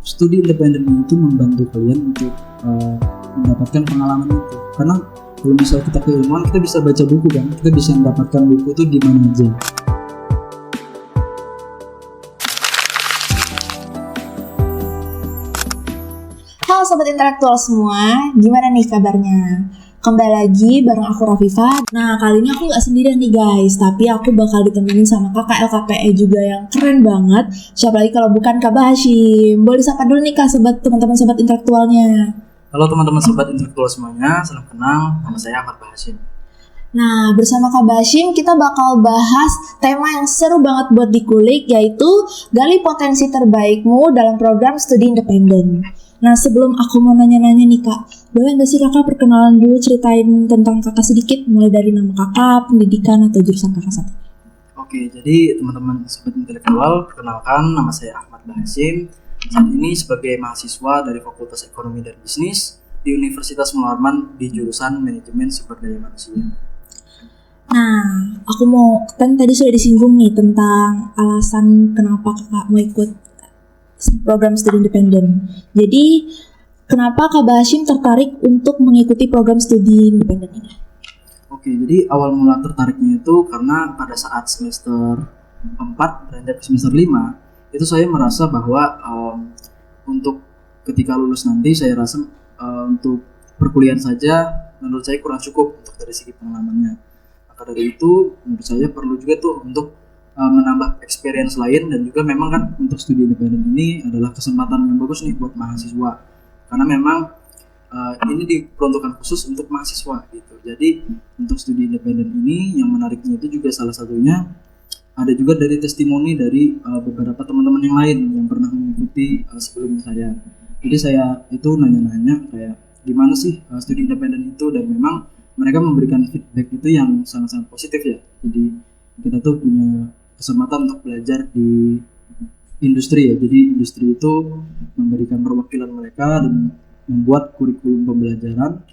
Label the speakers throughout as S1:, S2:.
S1: studi independen itu membantu kalian untuk mendapatkan pengalaman itu. Karena kalau misalnya kita keilmuan, kita bisa baca buku kan, kita bisa mendapatkan buku itu di mana aja.
S2: Halo Sobat Intelektual semua, gimana nih kabarnya? Kembali lagi bareng aku Rafifa. Nah, kali ini aku gak sendirian nih guys, tapi aku bakal ditemenin sama kakak LKPE juga yang keren banget. Siapa lagi kalau bukan Kak Hashim. Boleh sapa dulu nih Kak, teman-teman Sobat Intelektualnya.
S1: Halo teman-teman Sobat Intelektual semuanya, salam kenal, nama saya Ahmad Hashim.
S2: Nah, bersama Kak Hashim kita bakal bahas tema yang seru banget buat dikulik, yaitu gali potensi terbaikmu dalam program studi independen. Nah, sebelum aku mau nanya-nanya nih Kak, boleh nggak sih Kakak perkenalan dulu, ceritain tentang Kakak sedikit, mulai dari nama Kakak, pendidikan, atau jurusan Kakak saat ini?
S1: Oke, jadi teman-teman Sobat Intelektual, perkenalkan nama saya Ahmad Hashim. Saat ini sebagai mahasiswa dari Fakultas Ekonomi dan Bisnis di Universitas Muhammad Harman di jurusan Manajemen Sumber Daya Manusia.
S2: Nah, aku mau, kan tadi sudah disinggung nih tentang alasan kenapa Kakak mau ikut program studi independen. Jadi, kenapa Kak Hashim tertarik untuk mengikuti program studi independen ini?
S1: Oke, jadi awal mula tertariknya itu karena pada saat semester 4 beranjak ke semester 5, itu saya merasa bahwa untuk ketika lulus nanti saya rasa untuk perkuliahan saja menurut saya kurang cukup untuk dari segi pengalamannya. Maka dari itu menurut saya perlu juga tuh untuk menambah experience lain, dan juga memang kan untuk studi independen ini adalah kesempatan yang bagus nih buat mahasiswa, karena memang ini diperuntukkan khusus untuk mahasiswa gitu. Jadi untuk studi independen ini yang menariknya itu juga salah satunya ada juga dari testimoni dari beberapa teman-teman yang lain yang pernah mengikuti sebelum saya. Jadi saya itu nanya-nanya kayak gimana sih studi independen itu, dan memang mereka memberikan feedback itu yang sangat-sangat positif ya. Jadi kita tuh punya kesempatan untuk belajar di industri ya. Jadi industri itu memberikan perwakilan mereka dan membuat kurikulum pembelajaran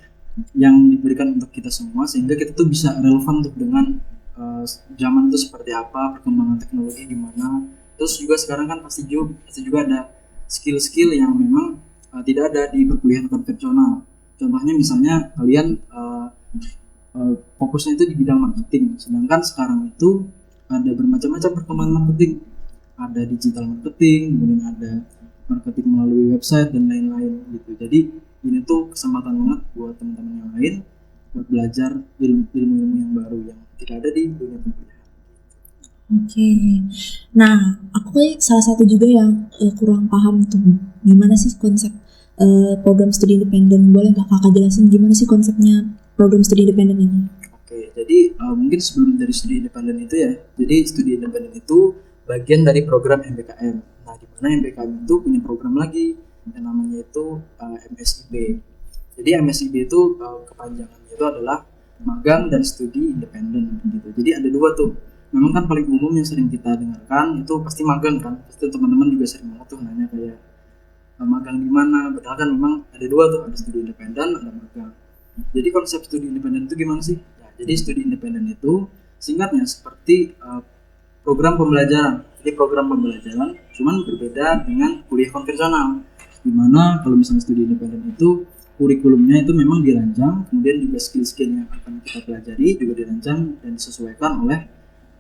S1: yang diberikan untuk kita semua, sehingga kita tuh bisa relevan untuk dengan zaman itu seperti apa, perkembangan teknologi gimana. Terus juga sekarang kan pasti juga ada skill-skill yang memang tidak ada di perkuliahan konvensional. Contohnya misalnya kalian fokusnya itu di bidang marketing, sedangkan sekarang itu ada bermacam-macam perkembangan marketing. Ada digital marketing, kemudian ada marketing melalui website dan lain-lain gitu. Jadi ini tuh kesempatan banget buat teman-teman yang lain buat belajar ilmu-ilmu yang baru yang tidak ada di dunia perkuliahan.
S2: Oke. Nah, aku salah satu juga yang kurang paham tuh gimana sih konsep program studi independen. Boleh nggak Kakak jelasin gimana sih konsepnya program studi independen ini?
S1: Oke, jadi mungkin sebelum dari studi independen itu ya, jadi studi independen itu bagian dari program MBKM. Nah, di mana MBKM itu punya program lagi yang namanya itu MSIB. Jadi MSIB itu kepanjangannya itu adalah magang dan studi independen gitu. Jadi ada dua tuh. Memang kan paling umum yang sering kita dengarkan itu pasti magang kan. Pasti teman-teman juga sering banget tuh nanya kayak magang di mana. Padahal kan memang ada dua tuh, ada studi independen, ada magang. Jadi konsep studi independen itu gimana sih? Ya, jadi studi independen itu singkatnya seperti program pembelajaran. Jadi program pembelajaran cuman berbeda dengan kuliah konvensional. Dimana kalau misalnya studi independen itu kurikulumnya itu memang dirancang, kemudian juga skill-skill yang akan kita pelajari juga dirancang dan disesuaikan oleh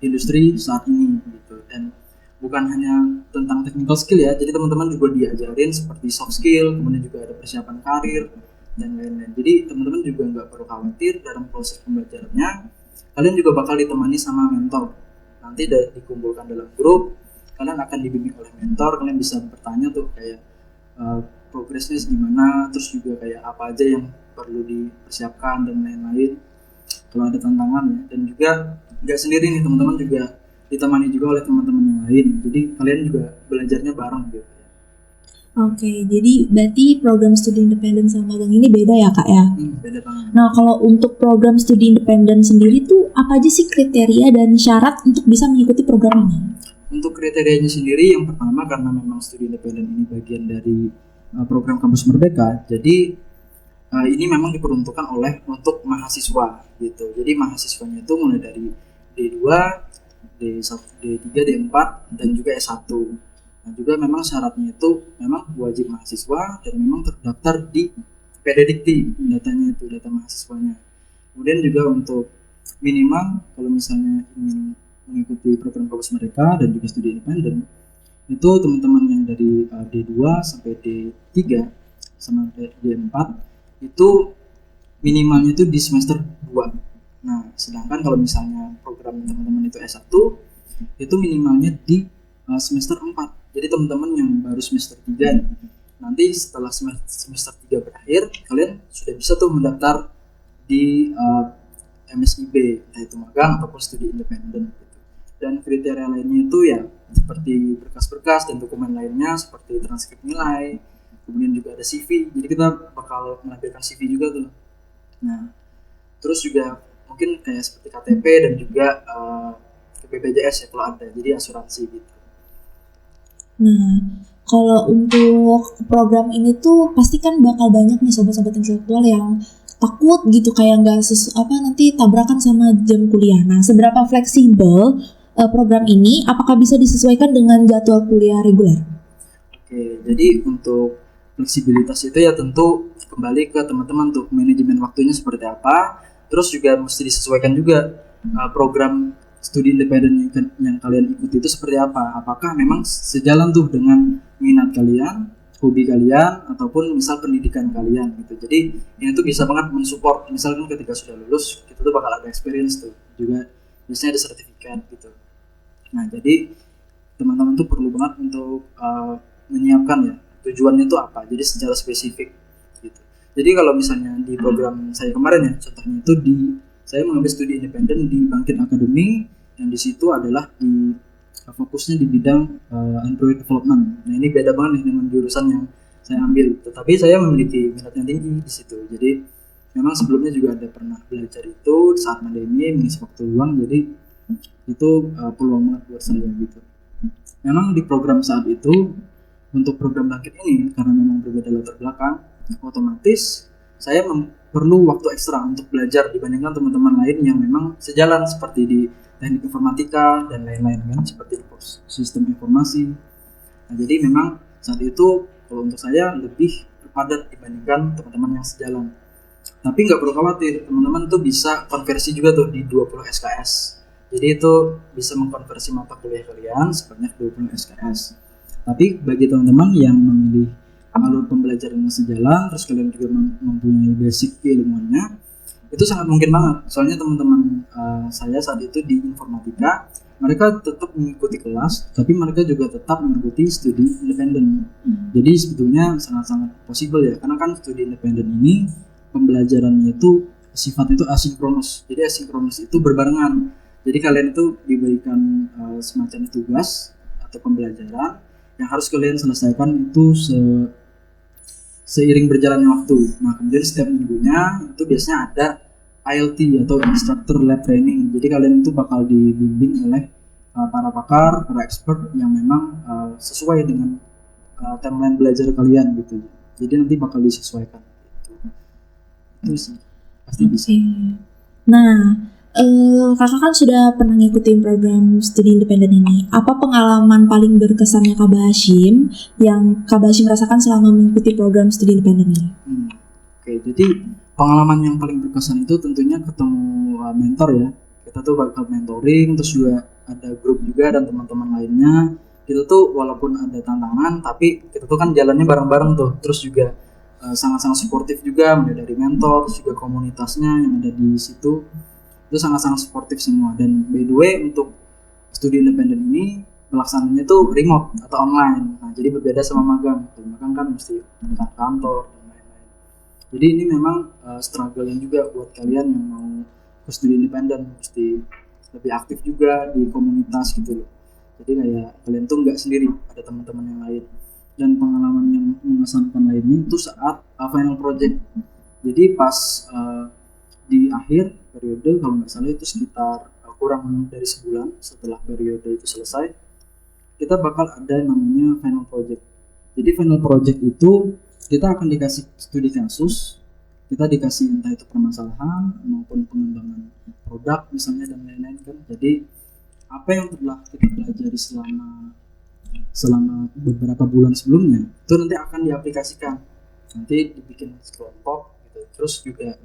S1: industri saat ini gitu. Dan bukan hanya tentang technical skill ya, jadi teman-teman juga diajarin seperti soft skill, kemudian juga ada persiapan karir dan lain-lain. Jadi teman-teman juga nggak perlu khawatir dalam proses pembelajarannya. Kalian juga bakal ditemani sama mentor. Nanti dikumpulkan dalam grup, kalian akan dibimbing oleh mentor. Kalian bisa bertanya tuh kayak progresnya gimana, terus juga kayak apa aja yang perlu dipersiapkan dan lain-lain kalau ada tantangan ya. Dan juga nggak sendiri nih, teman-teman juga ditemani juga oleh teman-teman yang lain. Jadi kalian juga belajarnya bareng gitu.
S2: Oke, jadi berarti program studi independen sama magang ini beda ya Kak ya?
S1: Beda banget.
S2: Nah, kalau untuk program studi independen sendiri tuh apa aja sih kriteria dan syarat untuk bisa mengikuti program ini?
S1: Untuk kriterianya sendiri, yang pertama karena memang studi independen ini bagian dari program Kampus Merdeka, jadi ini memang diperuntukkan untuk mahasiswa gitu. Jadi mahasiswanya itu mulai dari D2, D1, D3, D4 dan juga S1. Nah, juga memang syaratnya itu memang wajib mahasiswa dan memang terdaftar di PDDikti, datanya itu data mahasiswanya. Kemudian juga untuk minimal kalau misalnya ingin mengikuti program kampus mereka dan juga studi independen, itu teman-teman yang dari D2 sampai D3 sama D4 itu minimalnya itu di semester 2. Nah, sedangkan kalau misalnya program teman-teman itu S1 itu minimalnya di semester 4. Jadi teman-teman yang baru semester 3 nanti setelah semester 3 berakhir, kalian sudah bisa tuh mendaftar di MSIB, entah itu magang ataupun studi independen gitu. Dan kriteria lainnya itu ya seperti berkas-berkas dan dokumen lainnya seperti transkrip nilai, kemudian juga ada CV. Jadi kita bakal menampilkan CV juga tuh. Nah, terus juga mungkin kayak seperti KTP dan juga BPJS ya kalau ada, jadi asuransi gitu.
S2: Nah, kalau untuk program ini tuh pasti kan bakal banyak nih sobat-sobat intelektual yang takut gitu kayak nggak nanti tabrakan sama jam kuliah. Nah, seberapa fleksibel program ini? Apakah bisa disesuaikan dengan jadwal kuliah reguler?
S1: Oke, jadi untuk fleksibilitas itu ya tentu kembali ke teman-teman tuh manajemen waktunya seperti apa. Terus juga mesti disesuaikan juga program studi independen yang kalian ikuti itu seperti apa. Apakah memang sejalan tuh dengan minat kalian, hobi kalian, ataupun misal pendidikan kalian gitu. Jadi ini tuh bisa banget mensupport. Misalkan ketika sudah lulus, kita tuh bakal ada experience tuh. Juga biasanya ada sertifikat gitu. Nah, jadi teman-teman tuh perlu banget untuk menyiapkan ya tujuannya tuh apa. Jadi secara spesifik gitu. Jadi kalau misalnya di program saya kemarin ya, contohnya itu saya mengambil studi independen di Bangkit Academy yang di situ adalah fokusnya di bidang Android development. Nah, ini beda banget nih dengan jurusan yang saya ambil. Tetapi saya memiliki minat yang tinggi di situ. Jadi memang sebelumnya juga ada pernah belajar itu saat pandemi mengisi waktu luang. Jadi itu peluang banget buat saya gitu. Memang di program saat itu untuk program Bangkit ini karena memang berbeda latar belakang, otomatis saya perlu waktu ekstra untuk belajar dibandingkan teman-teman lain yang memang sejalan seperti di teknik informatika dan lain-lain kan, seperti di sistem informasi. Nah, jadi memang saat itu kalau untuk saya lebih padat dibandingkan teman-teman yang sejalan. Tapi nggak perlu khawatir, teman-teman tuh bisa konversi juga tuh di 20 SKS. Jadi itu bisa mengkonversi mata kuliah kalian sebanyak 20 SKS. Tapi bagi teman-teman yang memilih alur pembelajaran yang sejalan, terus kalian juga mempunyai basic keilmuannya, itu sangat mungkin banget. Soalnya teman-teman saya saat itu di informatika, mereka tetap mengikuti kelas, tapi mereka juga tetap mengikuti studi independen. Jadi sebetulnya sangat-sangat possible ya, karena kan studi independen ini pembelajarannya itu sifatnya itu asinkronus. Jadi asinkronus itu berbarengan. Jadi kalian itu diberikan semacam tugas atau pembelajaran yang harus kalian selesaikan itu seiring berjalannya waktu. Nah, kemudian setiap minggunya itu biasanya ada ILT atau Instructor Led Training. Jadi kalian itu bakal dibimbing oleh para pakar, para expert yang memang sesuai dengan timeline belajar kalian gitu. Jadi nanti bakal disesuaikan. Itu sih pasti bisa.
S2: Nah, kakak kan sudah pernah ngikutin program studi independen ini. Apa pengalaman paling berkesannya Kak Bashim yang Kak Bashim rasakan selama mengikuti program studi independen ini?
S1: Oke, jadi pengalaman yang paling berkesan itu tentunya ketemu mentor ya. Kita tuh bakal mentoring, terus juga ada grup juga dan teman-teman lainnya. Kita tuh walaupun ada tantangan, tapi kita tuh kan jalannya bareng-bareng tuh. Terus juga sangat-sangat suportif juga, mulai dari mentor, terus juga komunitasnya yang ada di situ. Itu sangat-sangat suportif semua. Dan by the way untuk studi independen ini pelaksananya tuh remote atau online. Nah, jadi berbeda sama magang. Magang kan mesti datang kantor dan lain-lain. Jadi ini memang struggle yang juga buat kalian yang mau ke studi independen, mesti lebih aktif juga di komunitas gitu loh. Jadi kayak kalian tuh nggak sendiri, ada teman-teman yang lain. Dan pengalaman yang mengesankan lainnya itu saat final project. Jadi pas di akhir periode kalau nggak salah itu sekitar kurang dari sebulan setelah periode itu selesai, kita bakal ada namanya final project. Jadi final project itu kita akan dikasih studi kasus, kita dikasih entah itu permasalahan maupun pengembangan produk misalnya dan lain-lain kan. Jadi apa yang telah kita pelajari selama selama beberapa bulan sebelumnya itu nanti akan diaplikasikan, nanti dibikin kelompok gitu, terus juga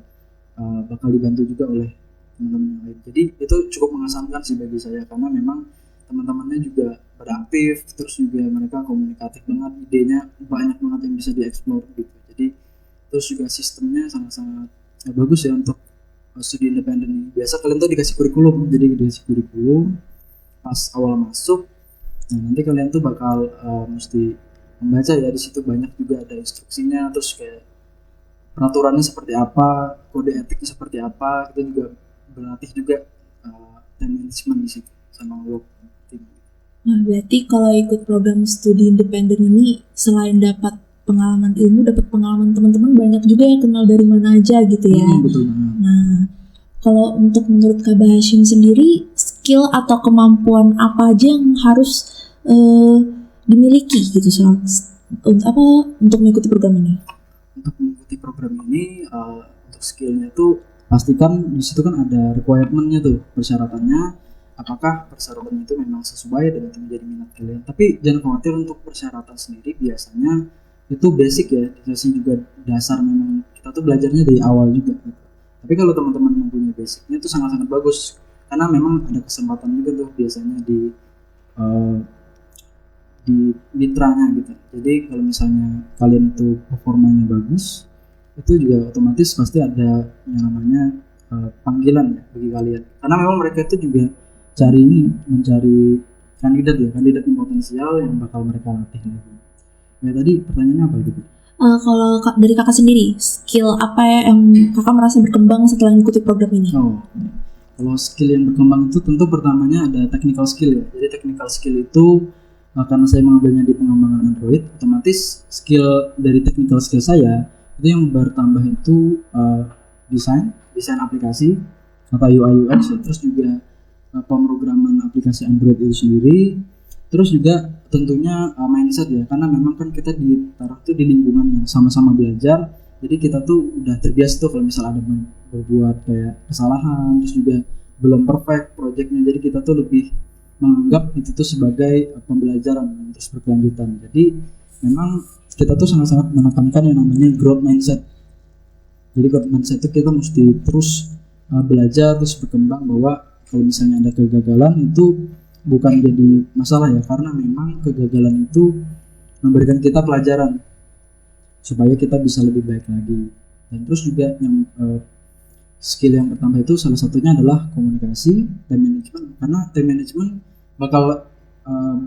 S1: bakal dibantu juga oleh teman-teman yang lain. Jadi itu cukup mengesankan sih bagi saya, karena memang teman-temannya juga pada aktif, terus juga mereka komunikatif banget, idenya banyak banget yang bisa dieksplor gitu. Jadi terus juga sistemnya sangat-sangat bagus ya untuk studi independen ini. Biasa kalian tuh dikasih kurikulum, jadi dikasih kurikulum pas awal masuk. Nah nanti kalian tuh bakal mesti membaca ya, di situ banyak juga ada instruksinya, terus kayak peraturannya seperti apa, kode etiknya seperti apa, itu juga berlatih juga time management di situ sama work team.
S2: Nah, berarti kalau ikut program studi independen ini selain dapat pengalaman ilmu, dapat pengalaman teman-teman, banyak juga yang kenal dari mana aja gitu ya.
S1: Betul banget.
S2: Nah, kalau untuk menurut Kak Hashim sendiri, skill atau kemampuan apa aja yang harus dimiliki gitu untuk mengikuti program ini?
S1: Untuk mengikuti program ini, untuk skillnya tuh pastikan di situ kan ada requirementnya tuh, persyaratannya. Apakah persyaratan itu memang sesuai dan itu menjadi minat kalian. Tapi jangan khawatir, untuk persyaratan sendiri biasanya itu basic ya, dikasih juga dasar, memang kita tuh belajarnya dari awal juga gitu. Tapi kalau teman-teman mempunyai basicnya itu sangat-sangat bagus, karena memang ada kesempatan juga tuh biasanya di mitranya gitu. Jadi kalau misalnya kalian itu performanya bagus, itu juga otomatis pasti ada yang namanya panggilan ya bagi kalian. Karena memang mereka itu juga mencari kandidat yang potensial yang bakal mereka latih lagi. Ya tadi pertanyaannya apa gitu?
S2: Kalau dari kakak sendiri, skill apa ya yang kakak merasa berkembang setelah mengikuti program ini?
S1: Kalau skill yang berkembang itu tentu pertamanya ada technical skill ya. Jadi technical skill itu karena saya mengambilnya di pengembangan Android, otomatis skill dari technical skill saya itu yang bertambah itu desain aplikasi atau UI UX ya, terus juga pemrograman aplikasi Android itu sendiri, terus juga tentunya mindset ya, karena memang kan kita ditaruh tuh di lingkungan yang sama-sama belajar, jadi kita tuh udah terbiasa tuh kalau misal ada berbuat kayak kesalahan, terus juga belum perfect projectnya, jadi kita tuh lebih menganggap itu tuh sebagai pembelajaran terus berkelanjutan. Jadi memang kita tuh sangat-sangat menekankan yang namanya growth mindset. Jadi growth mindset itu kita mesti terus belajar, terus berkembang, bahwa kalau misalnya ada kegagalan itu bukan jadi masalah ya, karena memang kegagalan itu memberikan kita pelajaran supaya kita bisa lebih baik lagi. Dan terus juga yang skill yang pertama itu salah satunya adalah komunikasi, time management, karena time management bakal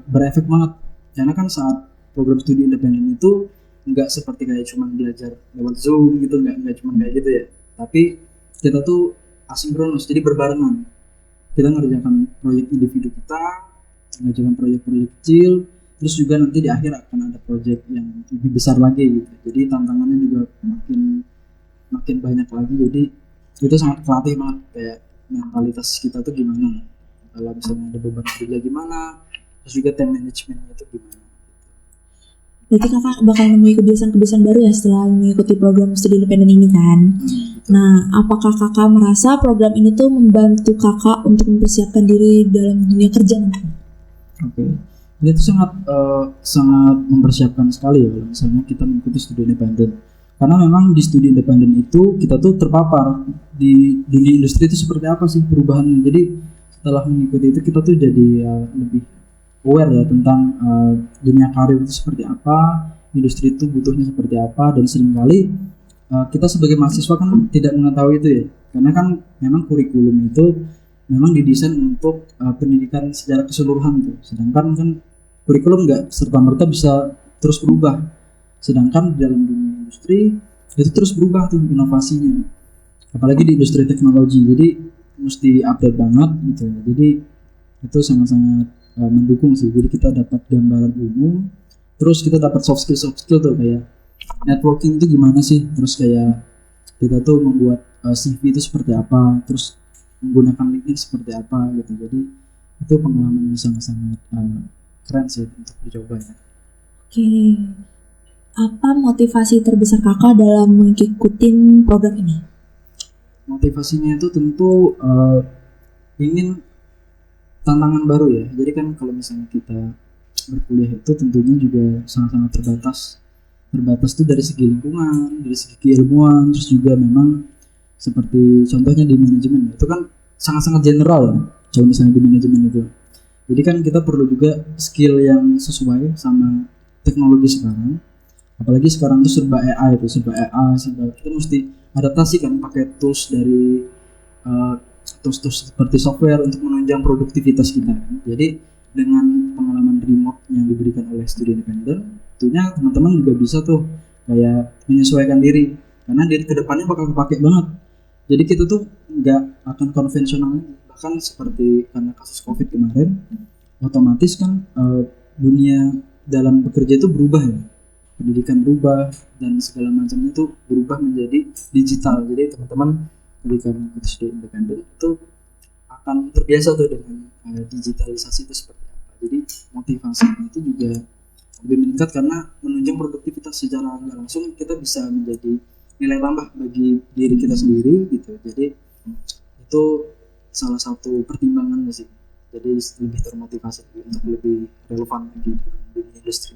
S1: berefek banget, karena kan saat program studi independen itu nggak seperti kayak cuma belajar lewat Zoom gitu, nggak cuma kayak gitu ya, tapi kita tuh asinkronus, jadi berbarengan, kita ngerjakan proyek individu kita, ngerjakan proyek-proyek kecil, terus juga nanti di akhir akan ada proyek yang lebih besar lagi gitu, jadi tantangannya juga makin banyak lagi. Jadi itu sangat pelatih banget, kayak mentalitas kita tuh gimana, kalau misalnya ada beban kerja gimana, terus juga time managementnya itu gimana.
S2: Berarti kakak bakal menemui kebiasaan-kebiasaan baru ya setelah mengikuti program studi independen ini kan? Nah, apakah kakak merasa program ini tuh membantu kakak untuk mempersiapkan diri dalam dunia kerja nanti?
S1: Oke, ini tuh sangat mempersiapkan sekali ya kalau misalnya kita mengikuti studi independen. Karena memang di studi independen itu kita tuh terpapar di dunia industri itu seperti apa sih perubahannya. Jadi setelah mengikuti itu kita tuh jadi lebih aware ya tentang dunia karir itu seperti apa, industri itu butuhnya seperti apa, dan seringkali kita sebagai mahasiswa kan tidak mengetahui itu ya. Karena kan memang kurikulum itu memang didesain untuk pendidikan secara keseluruhan tuh. Sedangkan kan kurikulum nggak serta-merta bisa terus berubah. Sedangkan di dalam dunia industri itu terus berubah tuh inovasinya, apalagi di industri teknologi, jadi mesti update banget gitu ya. Jadi itu sangat-sangat mendukung sih. Jadi kita dapat gambaran umum, terus kita dapat soft skill tuh, kayak networking itu gimana sih, terus kayak kita tuh membuat CV itu seperti apa, terus menggunakan LinkedIn seperti apa gitu. Jadi itu pengalaman yang sangat-sangat keren sih untuk dicoba ya.
S2: Oke. Apa motivasi terbesar kakak dalam mengikuti program ini?
S1: Motivasinya itu tentu ingin tantangan baru ya. Jadi kan kalau misalnya kita berkuliah itu tentunya juga sangat-sangat terbatas tuh dari segi lingkungan, dari segi keilmuan, terus juga memang seperti contohnya di manajemen itu kan sangat-sangat general ya. Kalau misalnya di manajemen itu, jadi kan kita perlu juga skill yang sesuai sama teknologi sekarang. Apalagi sekarang tuh serba AI, serba kita mesti adaptasi kan pakai tools dari tools seperti software untuk menunjang produktivitas kita. Jadi dengan pengalaman remote yang diberikan oleh studi independen, tentunya teman-teman juga bisa tuh kayak menyesuaikan diri, karena dari kedepannya bakal kepake banget. Jadi kita tuh nggak akan konvensional lagi. Bahkan seperti karena kasus COVID kemarin, otomatis kan dunia dalam bekerja itu berubah ya, pendidikan berubah dan segala macamnya itu berubah menjadi digital. Jadi teman-teman ketika mengikuti studi independen itu akan terbiasa tuh dengan digitalisasi itu seperti apa. Jadi motivasinya itu juga lebih meningkat karena menunjang produktivitas secara nggak langsung kita bisa menjadi nilai tambah bagi diri kita sendiri gitu. Jadi itu salah satu pertimbangan sih. Jadi lebih termotivasi untuk lebih relevan lagi dengan dunia industri.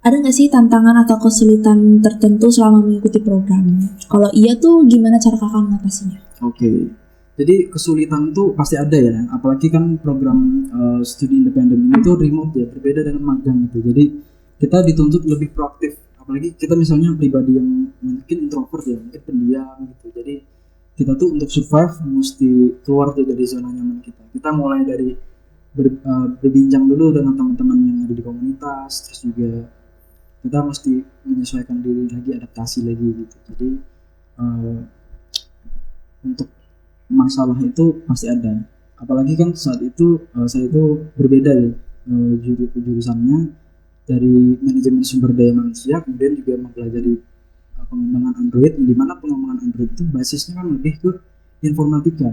S2: Ada nggak sih tantangan atau kesulitan tertentu selama mengikuti program? Kalau iya tuh gimana cara kakak mengatasinya?
S1: Oke. Jadi kesulitan tuh pasti ada ya, apalagi kan program studi independen ini tuh remote ya, berbeda dengan magang gitu. Jadi kita dituntut lebih proaktif, apalagi kita misalnya pribadi yang mungkin introvert ya, mungkin pendiam gitu. Jadi kita tuh untuk survive mesti keluar tuh dari zona nyaman kita. Kita mulai dari berbincang dulu dengan teman-teman yang ada di komunitas, terus juga kita mesti menyesuaikan diri lagi, adaptasi lagi gitu. Jadi untuk masalah itu pasti ada, apalagi kan saat itu saya itu berbeda ya jurusannya dari manajemen sumber daya manusia, kemudian juga mempelajari pengembangan Android, di mana pengembangan Android itu basisnya kan lebih ke informatika.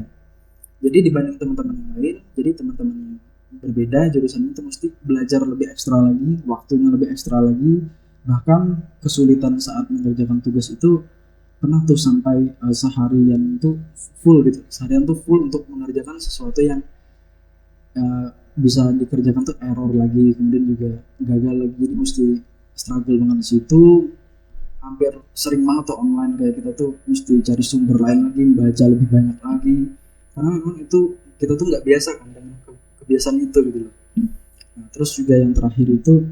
S1: Jadi dibanding teman-teman yang lain, jadi teman-teman yang berbeda jurusannya itu mesti belajar lebih ekstra lagi, waktunya lebih ekstra lagi, bahkan kesulitan saat mengerjakan tugas itu pernah tuh sampai seharian tuh full untuk mengerjakan sesuatu yang bisa dikerjakan tuh error lagi, kemudian juga gagal lagi. Jadi mesti struggle banget di situ, hampir sering banget tuh online kayak kita tuh mesti cari sumber lain lagi, baca lebih banyak lagi, karena memang itu kita tuh nggak biasa kan dengan kebiasaan itu gitu loh. Nah, terus juga yang terakhir itu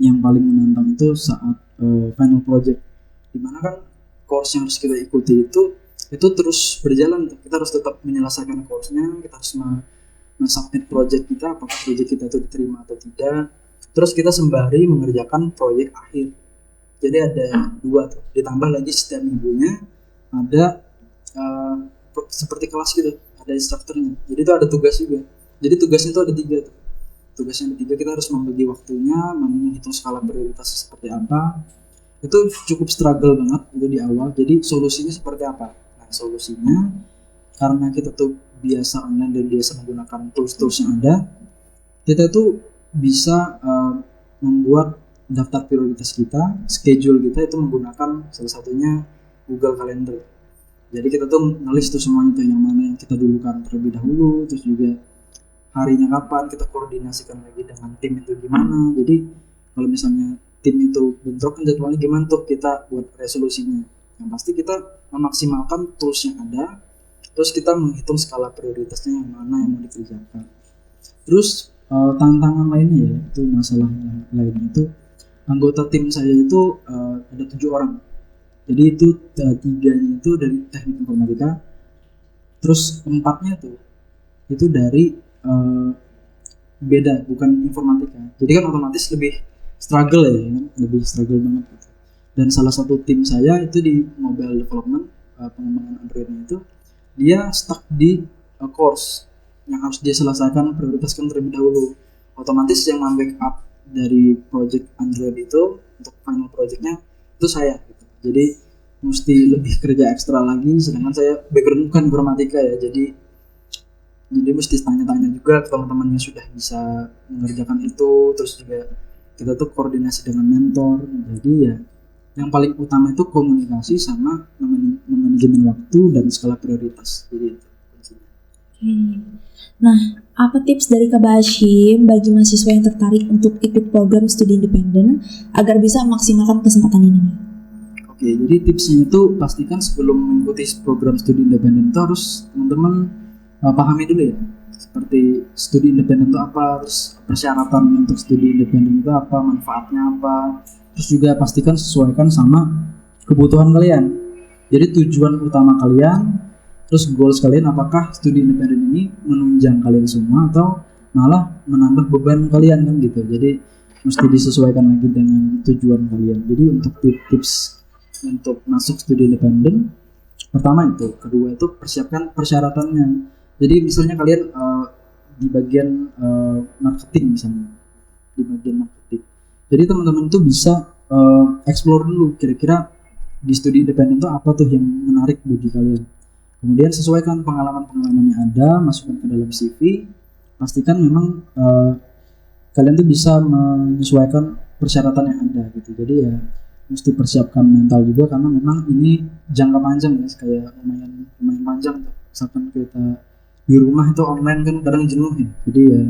S1: yang paling menantang itu saat final project, dimana kan course yang harus kita ikuti itu terus berjalan tuh. Kita harus tetap menyelesaikan course-nya, kita harus men-submit project kita, apakah project kita itu diterima atau tidak. Terus kita sembari mengerjakan proyek akhir. Jadi ada 2 tuh, ditambah lagi setiap minggunya ada seperti kelas gitu, ada instrukturnya. Jadi itu ada tugas juga. Jadi tugasnya itu ada 3 tuh. Tugasnya ada 3, kita harus membagi waktunya, menghitung skala prioritas seperti apa. Itu cukup struggle banget itu di awal. Jadi solusinya seperti apa? Nah, solusinya karena kita tuh biasa online dan biasa menggunakan tools-tools yang ada, kita tuh bisa membuat daftar prioritas kita, schedule kita itu menggunakan salah satunya Google Calendar. Jadi kita tuh ngelis tuh semuanya tuh yang mana yang kita dulukan terlebih dahulu, terus juga harinya kapan, kita koordinasikan lagi dengan tim itu gimana. Jadi kalau misalnya tim itu bentrok kan jadwalnya gimana tuh kita buat resolusinya. Yang pasti kita memaksimalkan tools yang ada, terus kita menghitung skala prioritasnya yang mana yang mau dikerjakan. Terus tantangan lainnya ya, itu masalah lainnya itu anggota tim saya itu ada 7 orang. Jadi itu 3-nya itu dari teknik informatika, terus 4-nya tuh itu dari beda, bukan informatika. Jadi kan otomatis lebih struggle ya, kan? Lebih struggle banget gitu. Dan salah satu tim saya itu di mobile development, pengembangan Android-nya itu dia stuck di course yang harus dia selesaikan, prioritaskan terlebih dahulu. Otomatis yang backup dari project Android itu untuk final projectnya itu saya gitu. Jadi mesti lebih kerja ekstra lagi, sedangkan saya background bukan informatika ya, jadi mesti tanya-tanya juga ke teman-teman yang sudah bisa mengerjakan itu. Terus juga kita tuh koordinasi dengan mentor. Jadi ya yang paling utama itu komunikasi sama manajemen waktu dan skala prioritas. Jadi itu kuncinya.
S2: Nah, apa tips dari Kak Bashim bagi mahasiswa yang tertarik untuk ikut program studi independen agar bisa memaksimalkan kesempatan ini nih?
S1: Oke, jadi tipsnya itu pastikan sebelum mengikuti program studi independen itu harus teman-teman pahami dulu ya. Seperti studi independen itu apa, terus persyaratan untuk studi independen itu apa, manfaatnya apa. Terus juga pastikan sesuaikan sama kebutuhan kalian. Jadi tujuan utama kalian, terus goals kalian, apakah studi independen ini menunjang kalian semua atau malah menambah beban kalian kan gitu. Jadi mesti disesuaikan lagi dengan tujuan kalian. Jadi untuk tips untuk masuk studi independen, pertama itu, kedua itu persiapkan persyaratannya. Jadi misalnya kalian di bagian marketing misalnya, di bagian marketing. Jadi teman-teman tuh bisa explore dulu kira-kira di studi independen itu apa tuh yang menarik bagi kalian. Kemudian sesuaikan pengalaman-pengalaman yang ada, masukkan ke dalam CV. Pastikan memang kalian tuh bisa menyesuaikan persyaratan yang ada gitu. Jadi ya mesti persiapkan mental juga karena memang ini jangka panjang ya, kayak lumayan panjang tuh. Misalkan kita di rumah itu online kan kadang jenuh ya. Jadi ya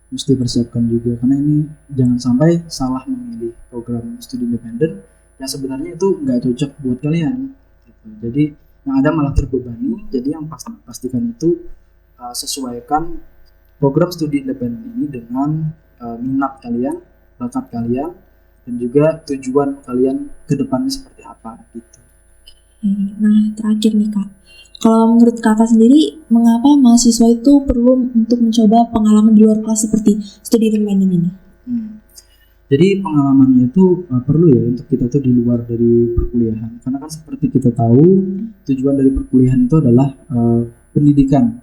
S1: mesti persiapkan juga karena ini jangan sampai salah memilih program studi independen yang sebenarnya itu nggak cocok buat kalian gitu. Jadi yang ada malah terbebani. Jadi yang pastikan itu sesuaikan program studi independen ini dengan minat kalian, bakat kalian, dan juga tujuan kalian ke depannya seperti apa gitu.
S2: Nah, terakhir nih Kak, kalau menurut Kakak sendiri, mengapa mahasiswa itu perlu untuk mencoba pengalaman di luar kelas seperti studi independen ini?
S1: Jadi pengalamannya itu perlu ya untuk kita tuh di luar dari perkuliahan. Karena kan seperti kita tahu tujuan dari perkuliahan itu adalah pendidikan,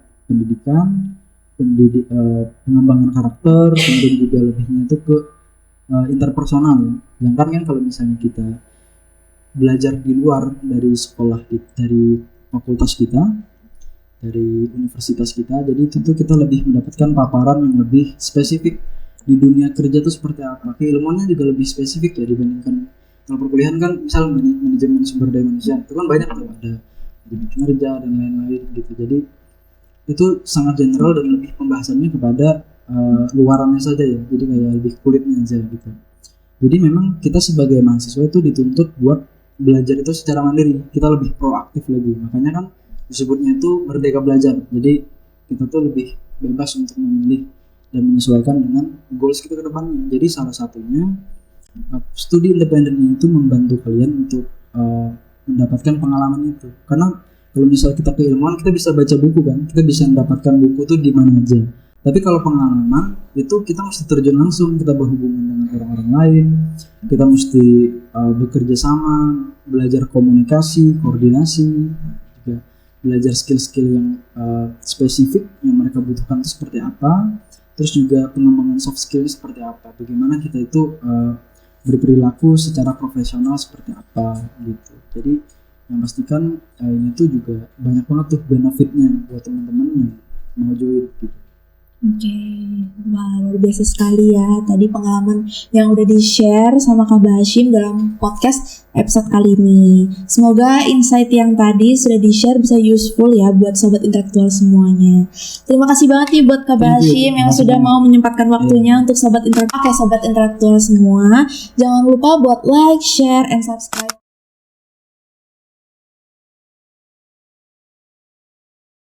S1: pengembangan karakter, kemudian juga lebihnya itu ke interpersonal ya. Sedangkan kan kalau misalnya kita belajar di luar dari sekolah, dari fakultas kita, dari universitas kita, jadi itu tuh kita lebih mendapatkan paparan yang lebih spesifik di dunia kerja tuh seperti apa. Keilmuannya juga lebih spesifik ya dibandingkan kalau perkuliahan kan misal manajemen sumber daya manusia itu kan banyak tuh, ada kinerja dan lain-lain gitu. Jadi itu sangat general dan lebih pembahasannya kepada luarannya saja ya, jadi kayak lebih kulitnya aja gitu. Jadi memang kita sebagai mahasiswa itu dituntut buat belajar itu secara mandiri, kita lebih proaktif lagi. Makanya kan disebutnya itu merdeka belajar. Jadi kita tuh lebih bebas untuk memilih dan menyesuaikan dengan goals kita ke depannya. Jadi salah satunya studi independen itu membantu kalian untuk mendapatkan pengalaman itu. Karena kalau misal kita keilmuan, kita bisa baca buku kan, kita bisa mendapatkan buku tuh di mana aja. Tapi kalau pengalaman itu kita mesti terjun langsung, kita berhubungan dengan orang-orang lain, kita mesti bekerja sama, belajar komunikasi, koordinasi, juga belajar skill-skill yang spesifik yang mereka butuhkan itu seperti apa, terus juga pengembangan soft skill seperti apa, bagaimana kita itu berperilaku secara profesional seperti apa gitu. Jadi yang pastikan ini tuh juga banyak banget tuh benefitnya buat teman-teman yang mau join gitu.
S2: Oke, wah luar biasa sekali ya tadi pengalaman yang udah di-share sama Kak Bashim dalam podcast episode kali ini. Semoga insight yang tadi sudah di-share bisa useful ya buat sobat intelektual semuanya. Terima kasih banget nih buat Kak Bashim yang sudah mau menyempatkan waktunya untuk sobat intelektual. Oke, sobat intelektual semua, jangan lupa buat like, share, and subscribe